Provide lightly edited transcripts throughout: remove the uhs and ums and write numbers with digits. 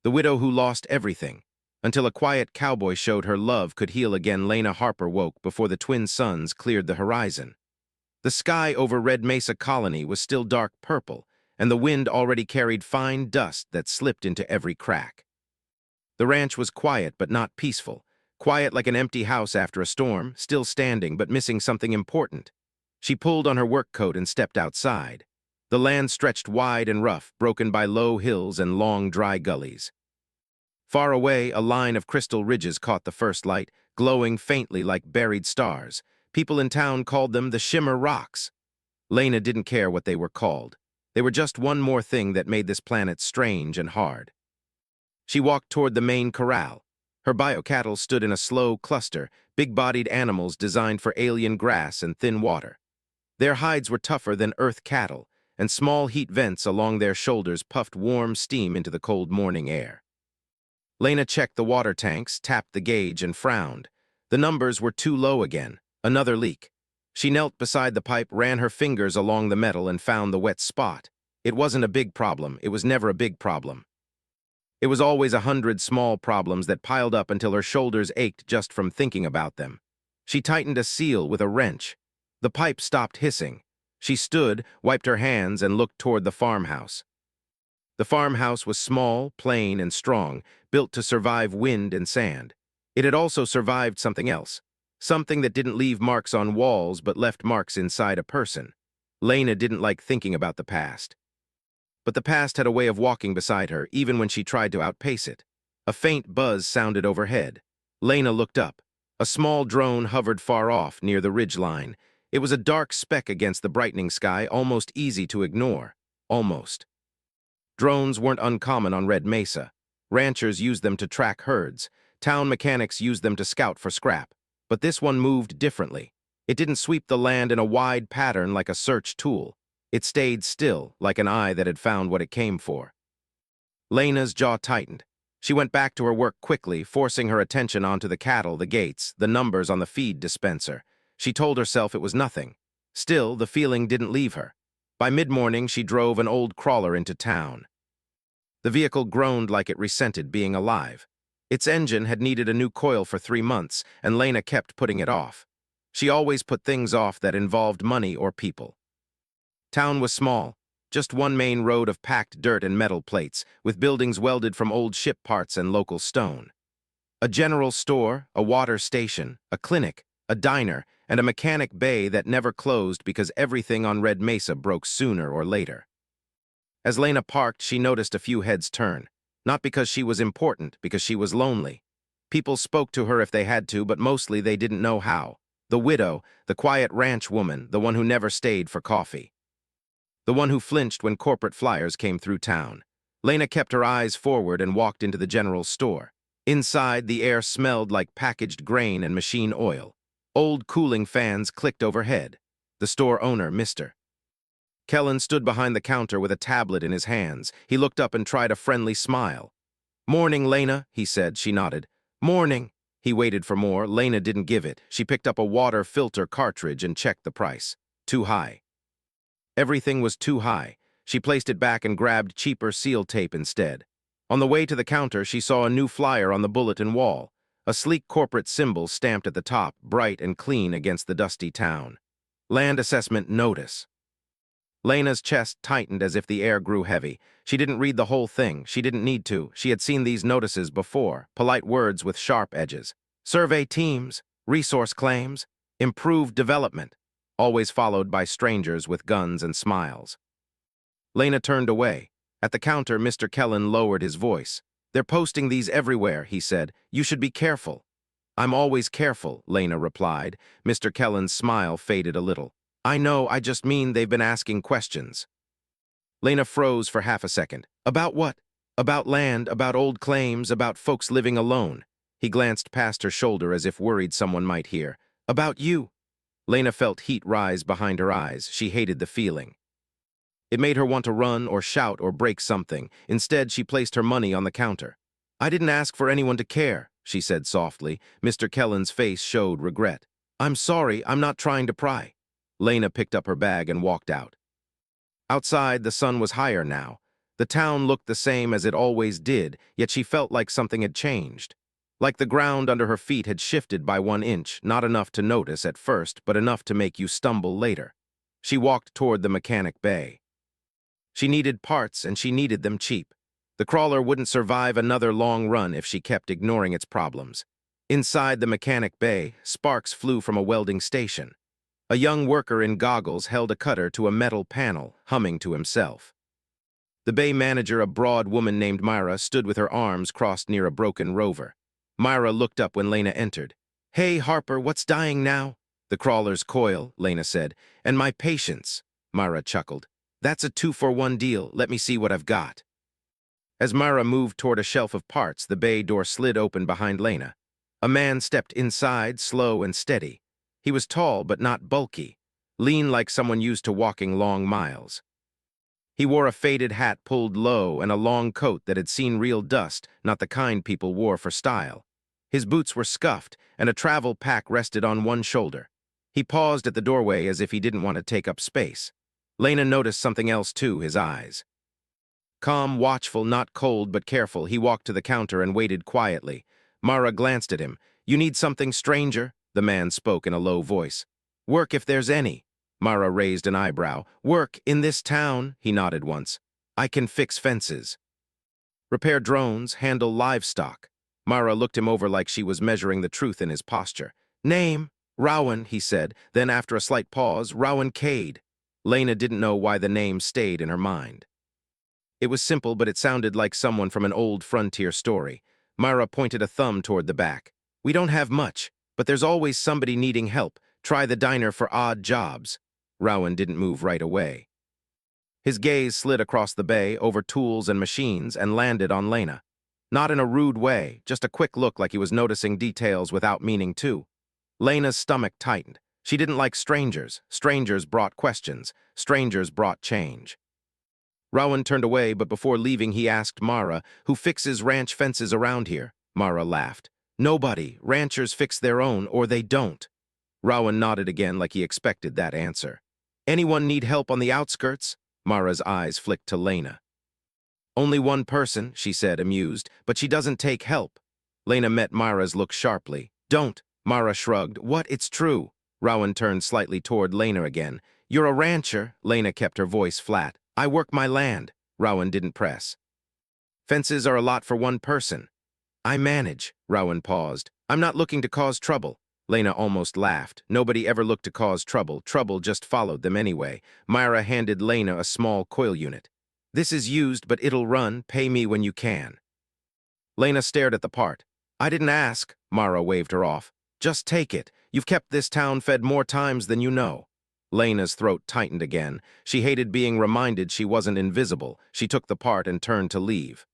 the widow who lost everything. Until a quiet cowboy showed her love could heal again, Lena Harper woke before the twin suns cleared the horizon. The sky over Red Mesa Colony was still dark purple, and the wind already carried fine dust that slipped into every crack. The ranch was quiet but not peaceful, quiet like an empty house after a storm, still standing but missing something important. She pulled on her work coat and stepped outside. The land stretched wide and rough, broken by low hills and long, dry gullies. Far away, a line of crystal ridges caught the first light, glowing faintly like buried stars. People in town called them the Shimmer Rocks. Lena didn't care what they were called. They were just one more thing that made this planet strange and hard. She walked toward the main corral. Her bio-cattle stood in a slow cluster, big-bodied animals designed for alien grass and thin water. Their hides were tougher than earth cattle, and small heat vents along their shoulders puffed warm steam into the cold morning air. Lena checked the water tanks, tapped the gauge, and frowned. The numbers were too low again. Another leak. She knelt beside the pipe, ran her fingers along the metal, and found the wet spot. It wasn't a big problem. It was never a big problem. It was always 100 small problems that piled up until her shoulders ached just from thinking about them. She tightened a seal with a wrench. The pipe stopped hissing. She stood, wiped her hands, and looked toward the farmhouse. The farmhouse was small, plain, and strong, built to survive wind and sand. It had also survived something else, something that didn't leave marks on walls but left marks inside a person. Lena didn't like thinking about the past. But the past had a way of walking beside her, even when she tried to outpace it. A faint buzz sounded overhead. Lena looked up. A small drone hovered far off, near the ridge line. It was a dark speck against the brightening sky, almost easy to ignore. Almost. Drones weren't uncommon on Red Mesa. Ranchers used them to track herds. Town mechanics used them to scout for scrap. But this one moved differently. It didn't sweep the land in a wide pattern like a search tool. It stayed still, like an eye that had found what it came for. Lena's jaw tightened. She went back to her work quickly, forcing her attention onto the cattle, the gates, the numbers on the feed dispenser. She told herself it was nothing. Still, the feeling didn't leave her. By mid-morning, she drove an old crawler into town. The vehicle groaned like it resented being alive. Its engine had needed a new coil for 3 months, and Lena kept putting it off. She always put things off that involved money or people. Town was small, just one main road of packed dirt and metal plates, with buildings welded from old ship parts and local stone. A general store, a water station, a clinic, a diner, and a mechanic bay that never closed because everything on Red Mesa broke sooner or later. As Lena parked, she noticed a few heads turn. Not because she was important, because she was lonely. People spoke to her if they had to, but mostly they didn't know how. The widow, the quiet ranch woman, the one who never stayed for coffee. The one who flinched when corporate flyers came through town. Lena kept her eyes forward and walked into the general store. Inside, the air smelled like packaged grain and machine oil. Old cooling fans clicked overhead. The store owner, Mr. Kellen, stood behind the counter with a tablet in his hands. He looked up and tried a friendly smile. "Morning, Lena," he said. She nodded. "Morning." He waited for more. Lena didn't give it. She picked up a water filter cartridge and checked the price. Too high. Everything was too high. She placed it back and grabbed cheaper seal tape instead. On the way to the counter, she saw a new flyer on the bulletin wall. A sleek corporate symbol stamped at the top, bright and clean against the dusty town. Land Assessment Notice. Lena's chest tightened as if the air grew heavy. She didn't read the whole thing. She didn't need to. She had seen these notices before, polite words with sharp edges. Survey teams, resource claims, improved development, always followed by strangers with guns and smiles. Lena turned away. At the counter, Mr. Kellen lowered his voice. "They're posting these everywhere," he said. "You should be careful." "I'm always careful," Lena replied. Mr. Kellen's smile faded a little. "I know, I just mean they've been asking questions." Lena froze for half a second. "About what?" "About land, about old claims, about folks living alone." He glanced past her shoulder as if worried someone might hear. "About you." Lena felt heat rise behind her eyes. She hated the feeling. It made her want to run or shout or break something. Instead, she placed her money on the counter. "I didn't ask for anyone to care," she said softly. Mr. Kellen's face showed regret. "I'm sorry, I'm not trying to pry." Lena picked up her bag and walked out. Outside, the sun was higher now. The town looked the same as it always did, yet she felt like something had changed. Like the ground under her feet had shifted by 1 inch, not enough to notice at first, but enough to make you stumble later. She walked toward the mechanic bay. She needed parts, and she needed them cheap. The crawler wouldn't survive another long run if she kept ignoring its problems. Inside the mechanic bay, sparks flew from a welding station. A young worker in goggles held a cutter to a metal panel, humming to himself. The bay manager, a broad woman named Myra, stood with her arms crossed near a broken rover. Myra looked up when Lena entered. "Hey, Harper, what's dying now?" "The crawler's coil," Lena said. "And my patience," Myra chuckled. "That's a 2-for-1 deal. Let me see what I've got." As Myra moved toward a shelf of parts, the bay door slid open behind Lena. A man stepped inside, slow and steady. He was tall but not bulky, lean like someone used to walking long miles. He wore a faded hat pulled low and a long coat that had seen real dust, not the kind people wore for style. His boots were scuffed, and a travel pack rested on one shoulder. He paused at the doorway as if he didn't want to take up space. Lena noticed something else too, his eyes. Calm, watchful, not cold but careful, he walked to the counter and waited quietly. Mara glanced at him. "You need something, stranger?" The man spoke in a low voice. "Work if there's any." Mara raised an eyebrow. "Work in this town?" He nodded once. "I can fix fences. Repair drones, handle livestock." Mara looked him over like she was measuring the truth in his posture. "Name?" "Rowan," he said. Then, after a slight pause, "Rowan Cade." Lena didn't know why the name stayed in her mind. It was simple, but it sounded like someone from an old frontier story. Myra pointed a thumb toward the back. "We don't have much, but there's always somebody needing help. Try the diner for odd jobs." Rowan didn't move right away. His gaze slid across the bay, over tools and machines, and landed on Lena. Not in a rude way, just a quick look like he was noticing details without meaning to. Lena's stomach tightened. She didn't like strangers. Strangers brought questions. Strangers brought change. Rowan turned away, but before leaving he asked Mara, "Who fixes ranch fences around here?" Mara laughed. "Nobody. Ranchers fix their own, or they don't." Rowan nodded again like he expected that answer. "Anyone need help on the outskirts?" Mara's eyes flicked to Lena. "Only one person," she said, amused, "but she doesn't take help." Lena met Mara's look sharply. "Don't." Mara shrugged. "What? It's true." Rowan turned slightly toward Lena again. "You're a rancher." Lena kept her voice flat. "I work my land." Rowan didn't press. "Fences are a lot for one person." "I manage." Rowan paused. "I'm not looking to cause trouble." Lena almost laughed. Nobody ever looked to cause trouble. Trouble just followed them anyway. Myra handed Lena a small coil unit. "This is used, but it'll run. Pay me when you can." Lena stared at the part. "I didn't ask." Mara waved her off. "Just take it. You've kept this town fed more times than you know." Lena's throat tightened again. She hated being reminded she wasn't invisible. She took the part and turned to leave.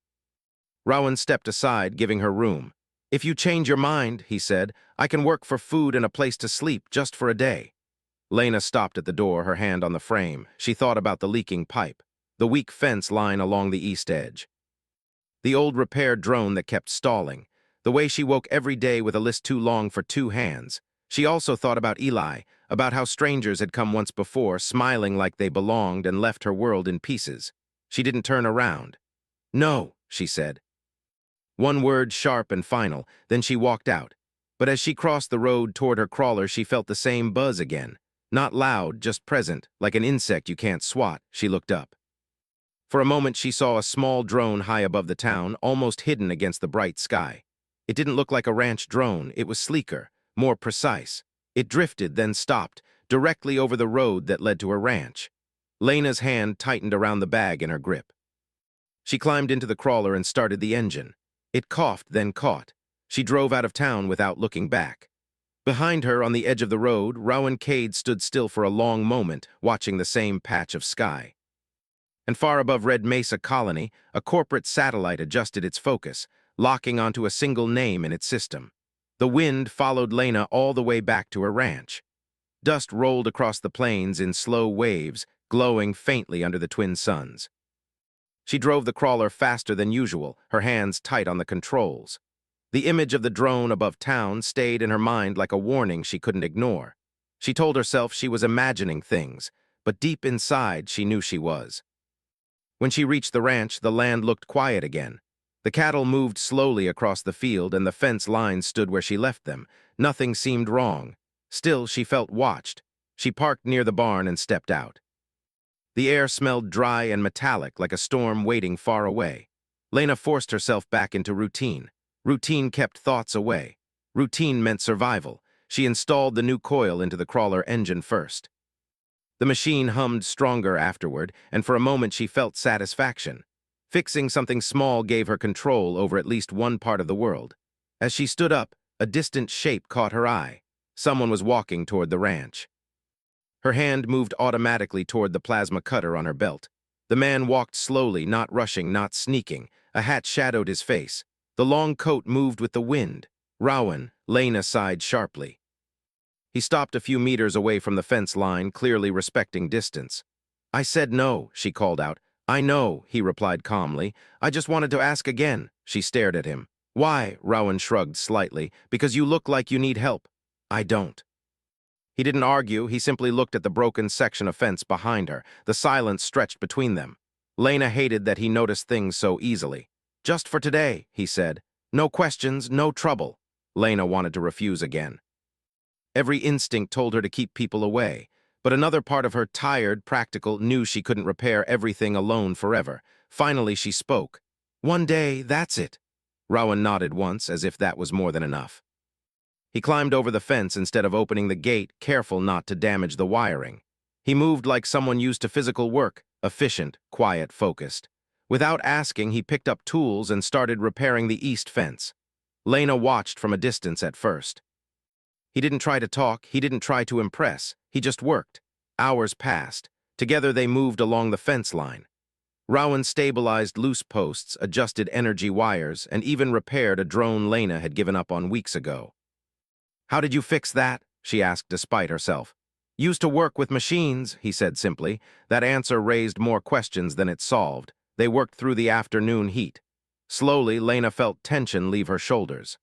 Rowan stepped aside, giving her room. "If you change your mind," he said, "I can work for food and a place to sleep just for a day." Lena stopped at the door, her hand on the frame. She thought about the leaking pipe, the weak fence line along the east edge, the old repair drone that kept stalling, the way she woke every day with a list too long for 2 hands. She also thought about Eli, about how strangers had come once before, smiling like they belonged, and left her world in pieces. She didn't turn around. "No," she said. One word, sharp and final, then she walked out. But as she crossed the road toward her crawler, she felt the same buzz again. Not loud, just present, like an insect you can't swat. She looked up. For a moment, she saw a small drone high above the town, almost hidden against the bright sky. It didn't look like a ranch drone. It was sleeker, more precise. It drifted, then stopped, directly over the road that led to her ranch. Lena's hand tightened around the bag in her grip. She climbed into the crawler and started the engine. It coughed, then caught. She drove out of town without looking back. Behind her, on the edge of the road, Rowan Cade stood still for a long moment, watching the same patch of sky. And far above Red Mesa Colony, a corporate satellite adjusted its focus, locking onto a single name in its system. The wind followed Lena all the way back to her ranch. Dust rolled across the plains in slow waves, glowing faintly under the twin suns. She drove the crawler faster than usual, her hands tight on the controls. The image of the drone above town stayed in her mind like a warning she couldn't ignore. She told herself she was imagining things, but deep inside she knew she was. When she reached the ranch, the land looked quiet again. The cattle moved slowly across the field and the fence lines stood where she left them. Nothing seemed wrong. Still, she felt watched. She parked near the barn and stepped out. The air smelled dry and metallic like a storm waiting far away. Lena forced herself back into routine. Routine kept thoughts away. Routine meant survival. She installed the new coil into the crawler engine first. The machine hummed stronger afterward, and for a moment she felt satisfaction. Fixing something small gave her control over at least one part of the world. As she stood up, a distant shape caught her eye. Someone was walking toward the ranch. Her hand moved automatically toward the plasma cutter on her belt. The man walked slowly, not rushing, not sneaking. A hat shadowed his face. The long coat moved with the wind. Rowan, Lena sighed sharply. He stopped a few meters away from the fence line, clearly respecting distance. "I said no," she called out. "I know," he replied calmly. "I just wanted to ask again." She stared at him. "Why?" Rowan shrugged slightly. "Because you look like you need help." "I don't." He didn't argue, he simply looked at the broken section of fence behind her. The silence stretched between them. Lena hated that he noticed things so easily. "Just for today," he said. "No questions, no trouble." Lena wanted to refuse again. Every instinct told her to keep people away, but another part of her, tired, practical, knew she couldn't repair everything alone forever. Finally, she spoke. "One day, that's it." Rowan nodded once, as if that was more than enough. He climbed over the fence instead of opening the gate, careful not to damage the wiring. He moved like someone used to physical work, efficient, quiet, focused. Without asking, he picked up tools and started repairing the east fence. Lena watched from a distance at first. He didn't try to talk, he didn't try to impress, he just worked. Hours passed. Together they moved along the fence line. Rowan stabilized loose posts, adjusted energy wires, and even repaired a drone Lena had given up on weeks ago. "How did you fix that?" she asked despite herself. "Used to work with machines," he said simply. That answer raised more questions than it solved. They worked through the afternoon heat. Slowly, Lena felt tension leave her shoulders.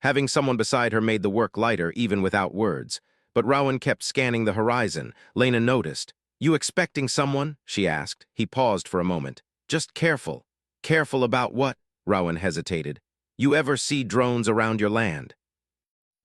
Having someone beside her made the work lighter, even without words. But Rowan kept scanning the horizon. Lena noticed. "You expecting someone?" she asked. He paused for a moment. "Just careful." "Careful about what?" Rowan hesitated. "You ever see drones around your land?"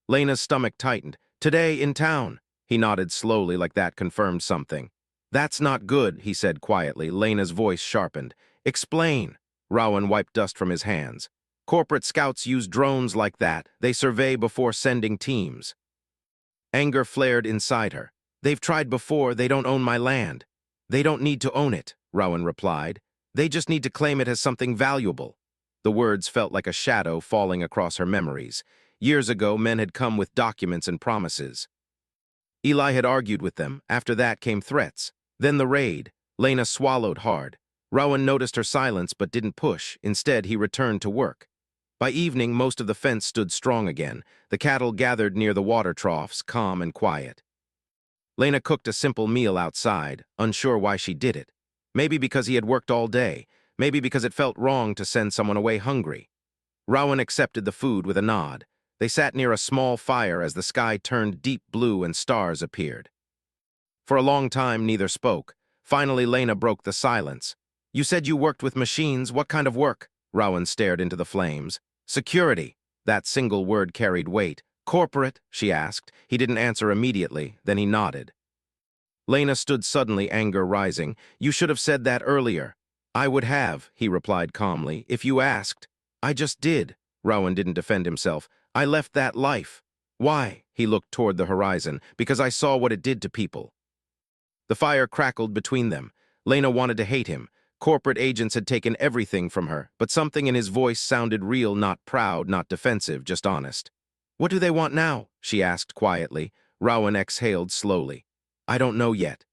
Lena's stomach tightened. "Today, in town." He nodded slowly, like that confirmed something. "That's not good," he said quietly. Lena's voice sharpened. "Explain." Rowan wiped dust from his hands. "Corporate scouts use drones like that. They survey before sending teams." Anger flared inside her. "They've tried before. They don't own my land." "They don't need to own it," Rowan replied. "They just need to claim it as something valuable." The words felt like a shadow falling across her memories. Years ago, men had come with documents and promises. Eli had argued with them. After that came threats. Then the raid. Lena swallowed hard. Rowan noticed her silence but didn't push. Instead, he returned to work. By evening, most of the fence stood strong again. The cattle gathered near the water troughs, calm and quiet. Lena cooked a simple meal outside, unsure why she did it. Maybe because he had worked all day. Maybe because it felt wrong to send someone away hungry. Rowan accepted the food with a nod. They sat near a small fire as the sky turned deep blue and stars appeared. For a long time, neither spoke. Finally, Lena broke the silence. "You said you worked with machines. What kind of work?" Rowan stared into the flames. "Security." That single word carried weight. "Corporate?" she asked. He didn't answer immediately, then he nodded. Lena stood suddenly, anger rising. "You should have said that earlier." "I would have," he replied calmly, "if you asked." "I just did." Rowan didn't defend himself. "I left that life." "Why?" He looked toward the horizon. "Because I saw what it did to people." The fire crackled between them. Lena wanted to hate him. Corporate agents had taken everything from her, but something in his voice sounded real, not proud, not defensive, just honest. "What do they want now?" she asked quietly. Rowan exhaled slowly. "I don't know yet."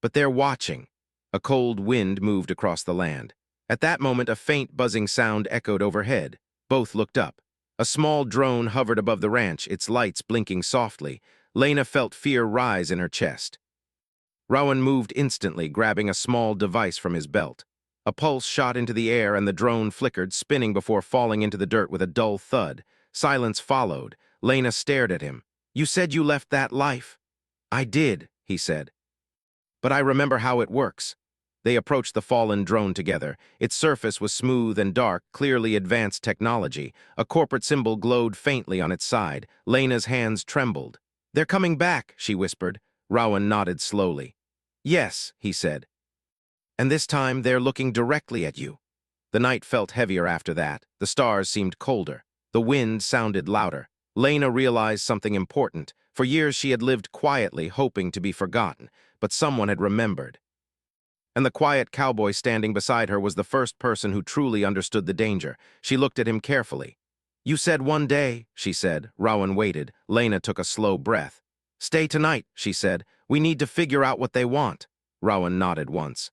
"But they're watching." A cold wind moved across the land. At that moment, a faint buzzing sound echoed overhead. Both looked up. A small drone hovered above the ranch, its lights blinking softly. Lena felt fear rise in her chest. Rowan moved instantly, grabbing a small device from his belt. A pulse shot into the air and the drone flickered, spinning before falling into the dirt with a dull thud. Silence followed. Lena stared at him. "You said you left that life." "I did," he said. "But I remember how it works." They approached the fallen drone together. Its surface was smooth and dark, clearly advanced technology. A corporate symbol glowed faintly on its side. Lena's hands trembled. "They're coming back," she whispered. Rowan nodded slowly. "Yes," he said. "And this time they're looking directly at you." The night felt heavier after that. The stars seemed colder. The wind sounded louder. Lena realized something important. For years she had lived quietly, hoping to be forgotten, but someone had remembered. And the quiet cowboy standing beside her was the first person who truly understood the danger. She looked at him carefully. "You said one day," she said. Rowan waited. Lena took a slow breath. "Stay tonight," she said. "We need to figure out what they want." Rowan nodded once.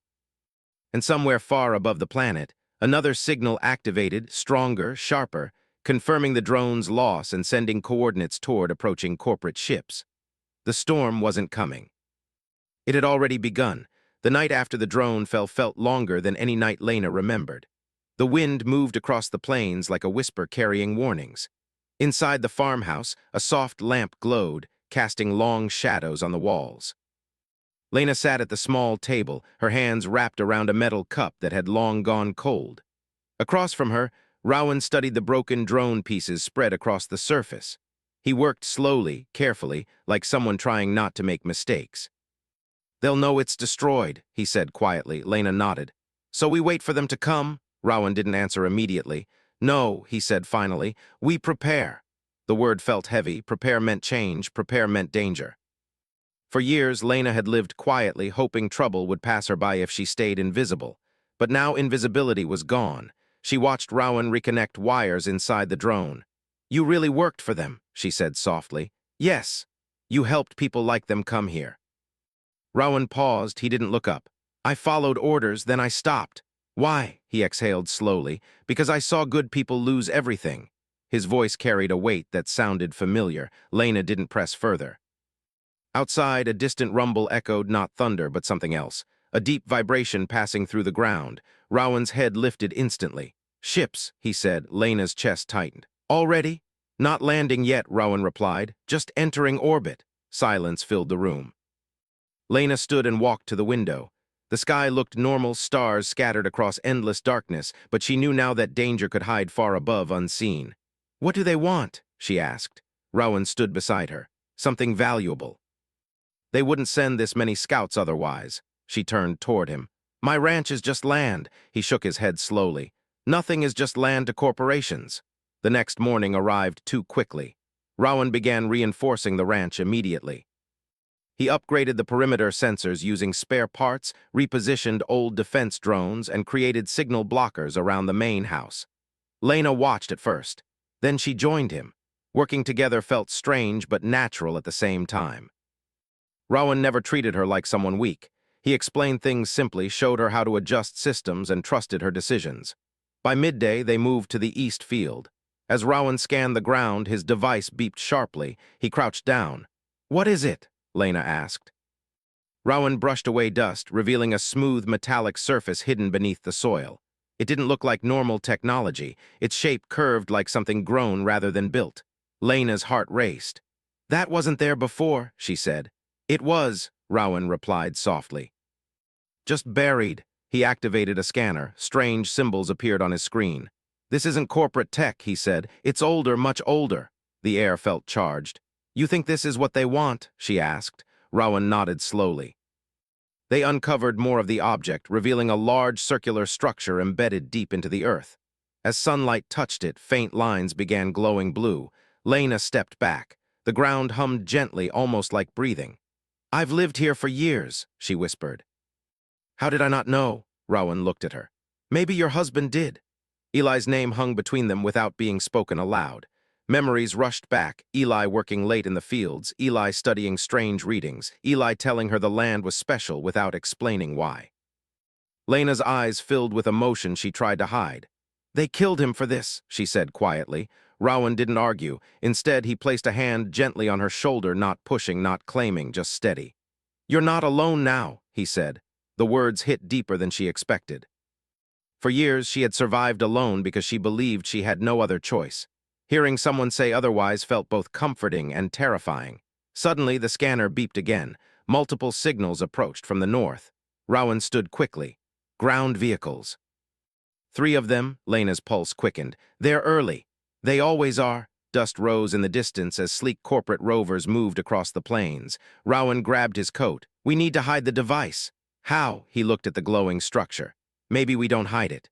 And somewhere far above the planet, another signal activated, stronger, sharper, confirming the drone's loss and sending coordinates toward approaching corporate ships. The storm wasn't coming. It had already begun. The night after the drone felt longer than any night Lena remembered. The wind moved across the plains like a whisper carrying warnings. Inside the farmhouse, a soft lamp glowed, casting long shadows on the walls. Lena sat at the small table, her hands wrapped around a metal cup that had long gone cold. Across from her, Rowan studied the broken drone pieces spread across the surface. He worked slowly, carefully, like someone trying not to make mistakes. "They'll know it's destroyed," he said quietly. Lena nodded. "So we wait for them to come?" Rowan didn't answer immediately. "No," he said finally. "We prepare." The word felt heavy. Prepare meant change. Prepare meant danger. For years, Lena had lived quietly, hoping trouble would pass her by if she stayed invisible. But now invisibility was gone. She watched Rowan reconnect wires inside the drone. "You really worked for them," she said softly. "Yes. You helped people like them come here." Rowan paused. He didn't look up. "I followed orders, then I stopped." "Why?" he exhaled slowly. "Because I saw good people lose everything." His voice carried a weight that sounded familiar. Lena didn't press further. Outside, a distant rumble echoed not thunder, but something else. A deep vibration passing through the ground. Rowan's head lifted instantly. "Ships," he said. Lena's chest tightened. "Already?" "Not landing yet," Rowan replied. "Just entering orbit." Silence filled the room. Lena stood and walked to the window. The sky looked normal, stars scattered across endless darkness, but she knew now that danger could hide far above, unseen. "What do they want?" she asked. Rowan stood beside her. "Something valuable." "They wouldn't send this many scouts otherwise." She turned toward him. "My ranch is just land." He shook his head slowly. "Nothing is just land to corporations." The next morning arrived too quickly. Rowan began reinforcing the ranch immediately. He upgraded the perimeter sensors using spare parts, repositioned old defense drones, and created signal blockers around the main house. Lena watched at first. Then she joined him. Working together felt strange but natural at the same time. Rowan never treated her like someone weak. He explained things simply, showed her how to adjust systems, and trusted her decisions. By midday, they moved to the east field. As Rowan scanned the ground, his device beeped sharply. He crouched down. "What is it?" Lena asked. Rowan brushed away dust, revealing a smooth metallic surface hidden beneath the soil. It didn't look like normal technology. Its shape curved like something grown rather than built. Lena's heart raced. "That wasn't there before," she said. "It was," Rowan replied softly. "Just buried." He activated a scanner. Strange symbols appeared on his screen. "This isn't corporate tech," he said. "It's older, much older." The air felt charged. "You think this is what they want?" she asked. Rowan nodded slowly. They uncovered more of the object, revealing a large circular structure embedded deep into the earth. As sunlight touched it, faint lines began glowing blue. Lena stepped back. The ground hummed gently, almost like breathing. "I've lived here for years," she whispered. "How did I not know?" Rowan looked at her. "Maybe your husband did." Eli's name hung between them without being spoken aloud. Memories rushed back, Eli working late in the fields, Eli studying strange readings, Eli telling her the land was special without explaining why. Lena's eyes filled with emotion she tried to hide. "They killed him for this," she said quietly. Rowan didn't argue. Instead, he placed a hand gently on her shoulder, not pushing, not claiming, just steady. "You're not alone now," he said. The words hit deeper than she expected. For years, she had survived alone because she believed she had no other choice. Hearing someone say otherwise felt both comforting and terrifying. Suddenly, the scanner beeped again. Multiple signals approached from the north. Rowan stood quickly. Ground vehicles. 3 of them, Lena's pulse quickened. They're early. They always are. Dust rose in the distance as sleek corporate rovers moved across the plains. Rowan grabbed his coat. We need to hide the device. How? He looked at the glowing structure. Maybe we don't hide it.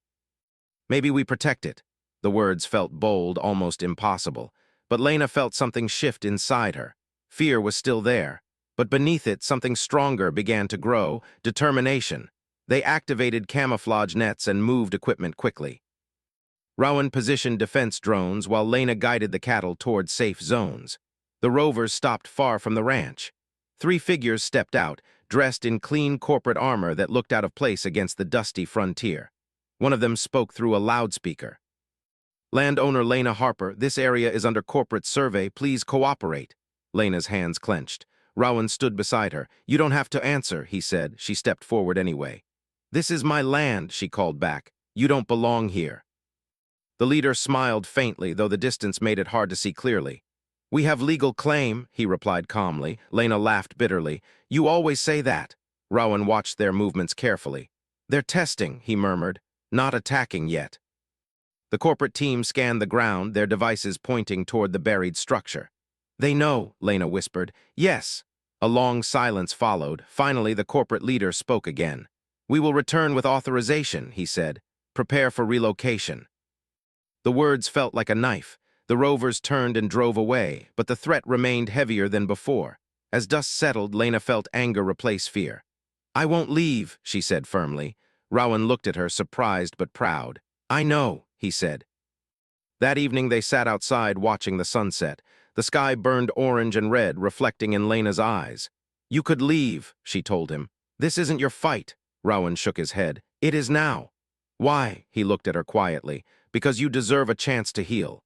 Maybe we protect it. The words felt bold, almost impossible. But Lena felt something shift inside her. Fear was still there. But beneath it, something stronger began to grow, determination. They activated camouflage nets and moved equipment quickly. Rowan positioned defense drones while Lena guided the cattle toward safe zones. The rovers stopped far from the ranch. 3 figures stepped out, dressed in clean corporate armor that looked out of place against the dusty frontier. One of them spoke through a loudspeaker. Landowner Lena Harper, this area is under corporate survey. Please cooperate. Lena's hands clenched. Rowan stood beside her. You don't have to answer, he said. She stepped forward anyway. This is my land, she called back. You don't belong here. The leader smiled faintly, though the distance made it hard to see clearly. We have legal claim, he replied calmly. Lena laughed bitterly. You always say that. Rowan watched their movements carefully. They're testing, he murmured. Not attacking yet. The corporate team scanned the ground, their devices pointing toward the buried structure. They know, Lena whispered. Yes. A long silence followed. Finally, the corporate leader spoke again. We will return with authorization, he said. Prepare for relocation. The words felt like a knife. The rovers turned and drove away, but the threat remained heavier than before. As dust settled, Lena felt anger replace fear. I won't leave, she said firmly. Rowan looked at her, surprised but proud. I know, he said. That evening they sat outside watching the sunset. The sky burned orange and red, reflecting in Lena's eyes. You could leave, she told him. This isn't your fight. Rowan shook his head. It is now. Why? He looked at her quietly. Because you deserve a chance to heal.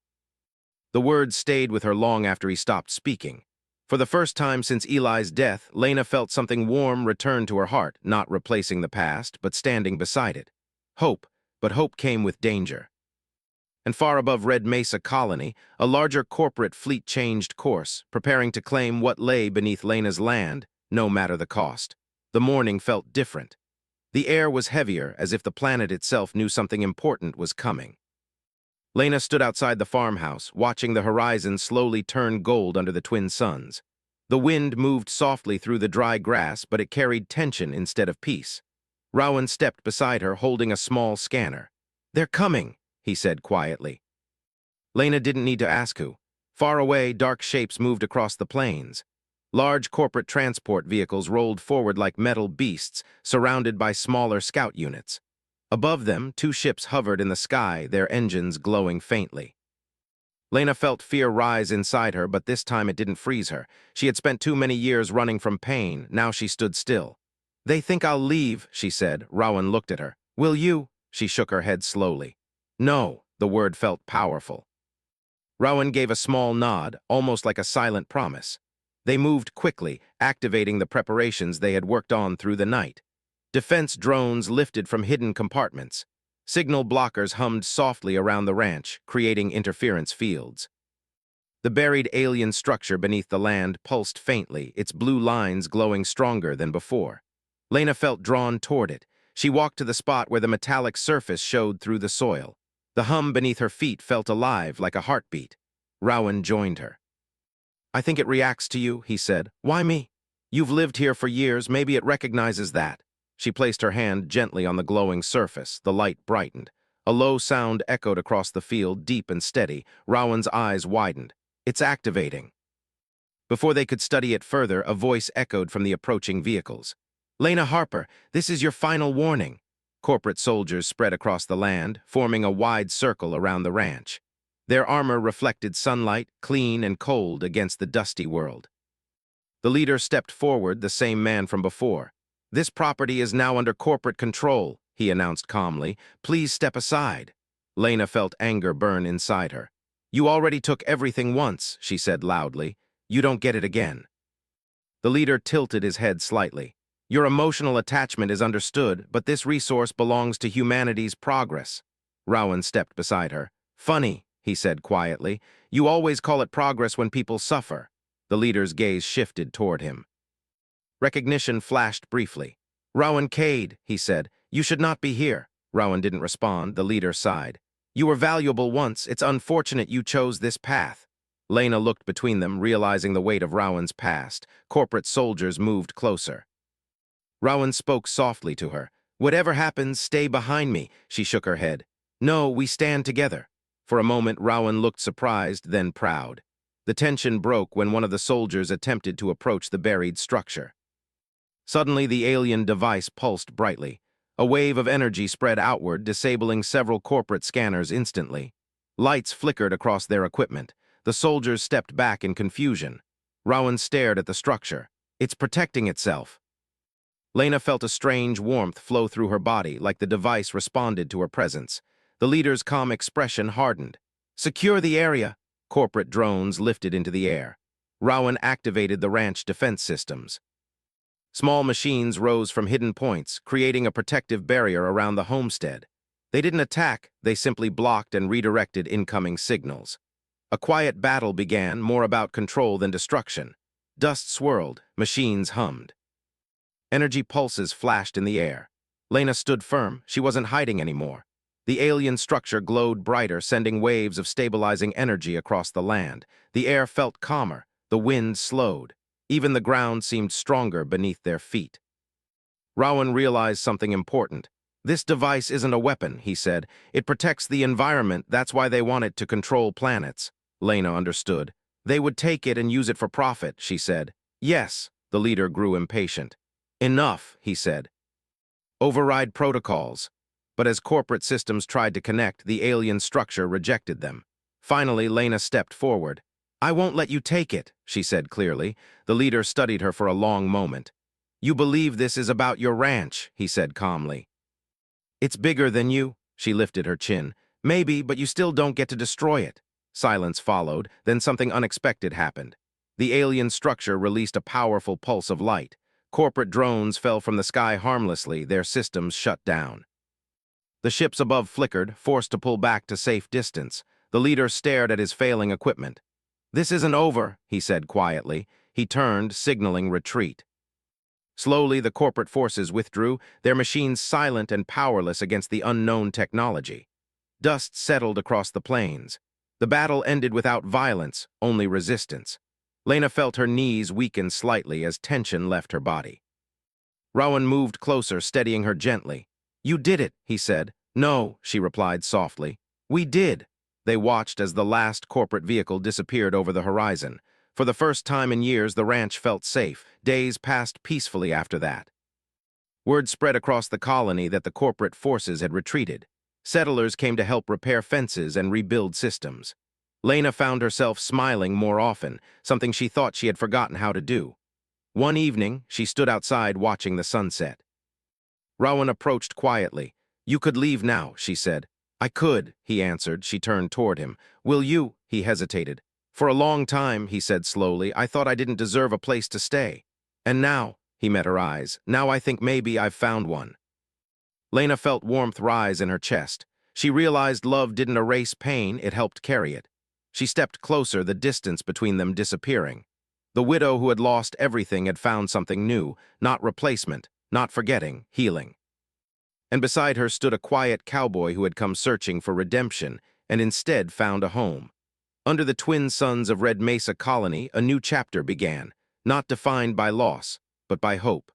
The words stayed with her long after he stopped speaking. For the first time since Eli's death, Lena felt something warm return to her heart, not replacing the past, but standing beside it. Hope, but hope came with danger. And far above Red Mesa Colony, a larger corporate fleet changed course, preparing to claim what lay beneath Lena's land, no matter the cost. The morning felt different. The air was heavier, as if the planet itself knew something important was coming. Lena stood outside the farmhouse, watching the horizon slowly turn gold under the twin suns. The wind moved softly through the dry grass, but it carried tension instead of peace. Rowan stepped beside her, holding a small scanner. They're coming, he said quietly. Lena didn't need to ask who. Far away, dark shapes moved across the plains. Large corporate transport vehicles rolled forward like metal beasts, surrounded by smaller scout units. Above them, 2 ships hovered in the sky, their engines glowing faintly. Lena felt fear rise inside her, but this time it didn't freeze her. She had spent too many years running from pain. Now she stood still. They think I'll leave, she said. Rowan looked at her. Will you? She shook her head slowly. No, the word felt powerful. Rowan gave a small nod, almost like a silent promise. They moved quickly, activating the preparations they had worked on through the night. Defense drones lifted from hidden compartments. Signal blockers hummed softly around the ranch, creating interference fields. The buried alien structure beneath the land pulsed faintly, its blue lines glowing stronger than before. Lena felt drawn toward it. She walked to the spot where the metallic surface showed through the soil. The hum beneath her feet felt alive, like a heartbeat. Rowan joined her. I think it reacts to you, he said. Why me? You've lived here for years, maybe it recognizes that. She placed her hand gently on the glowing surface. The light brightened. A low sound echoed across the field, deep and steady. Rowan's eyes widened. It's activating. Before they could study it further, a voice echoed from the approaching vehicles. Lena Harper, this is your final warning. Corporate soldiers spread across the land, forming a wide circle around the ranch. Their armor reflected sunlight, clean and cold against the dusty world. The leader stepped forward, the same man from before. This property is now under corporate control, he announced calmly. Please step aside. Lena felt anger burn inside her. You already took everything once, she said loudly. You don't get it again. The leader tilted his head slightly. Your emotional attachment is understood, but this resource belongs to humanity's progress. Rowan stepped beside her. Funny, he said quietly. You always call it progress when people suffer. The leader's gaze shifted toward him. Recognition flashed briefly. Rowan Cade, he said. You should not be here. Rowan didn't respond. The leader sighed. You were valuable once. It's unfortunate you chose this path. Lena looked between them, realizing the weight of Rowan's past. Corporate soldiers moved closer. Rowan spoke softly to her. Whatever happens, stay behind me. She shook her head. No, we stand together. For a moment, Rowan looked surprised, then proud. The tension broke when one of the soldiers attempted to approach the buried structure. Suddenly, the alien device pulsed brightly. A wave of energy spread outward, disabling several corporate scanners instantly. Lights flickered across their equipment. The soldiers stepped back in confusion. Rowan stared at the structure. It's protecting itself. Lena felt a strange warmth flow through her body, like the device responded to her presence. The leader's calm expression hardened. Secure the area. Corporate drones lifted into the air. Rowan activated the ranch defense systems. Small machines rose from hidden points, creating a protective barrier around the homestead. They didn't attack, they simply blocked and redirected incoming signals. A quiet battle began, more about control than destruction. Dust swirled, machines hummed. Energy pulses flashed in the air. Lena stood firm. She wasn't hiding anymore. The alien structure glowed brighter, sending waves of stabilizing energy across the land. The air felt calmer. The wind slowed. Even the ground seemed stronger beneath their feet. Rowan realized something important. This device isn't a weapon, he said. It protects the environment. That's why they want it to control planets. Lena understood. They would take it and use it for profit, she said. Yes, the leader grew impatient. Enough, he said. Override protocols. But as corporate systems tried to connect, the alien structure rejected them. Finally, Lena stepped forward. I won't let you take it, she said clearly. The leader studied her for a long moment. You believe this is about your ranch, he said calmly. It's bigger than you, she lifted her chin. Maybe, but you still don't get to destroy it. Silence followed, then something unexpected happened. The alien structure released a powerful pulse of light. Corporate drones fell from the sky harmlessly, their systems shut down. The ships above flickered, forced to pull back to safe distance. The leader stared at his failing equipment. This isn't over, he said quietly. He turned, signaling retreat. Slowly, the corporate forces withdrew, their machines silent and powerless against the unknown technology. Dust settled across the plains. The battle ended without violence, only resistance. Lena felt her knees weaken slightly as tension left her body. Rowan moved closer, steadying her gently. You did it, he said. No, she replied softly. We did. They watched as the last corporate vehicle disappeared over the horizon. For the first time in years, the ranch felt safe. Days passed peacefully after that. Word spread across the colony that the corporate forces had retreated. Settlers came to help repair fences and rebuild systems. Lena found herself smiling more often, something she thought she had forgotten how to do. One evening, she stood outside watching the sunset. Rowan approached quietly. You could leave now, she said. I could, he answered. She turned toward him. Will you? He hesitated. For a long time, he said slowly, I thought I didn't deserve a place to stay. And now, he met her eyes, now I think maybe I've found one. Lena felt warmth rise in her chest. She realized love didn't erase pain, it helped carry it. She stepped closer, the distance between them disappearing. The widow who had lost everything had found something new, not replacement, not forgetting, healing. And beside her stood a quiet cowboy who had come searching for redemption and instead found a home. Under the twin suns of Red Mesa Colony, a new chapter began, not defined by loss, but by hope.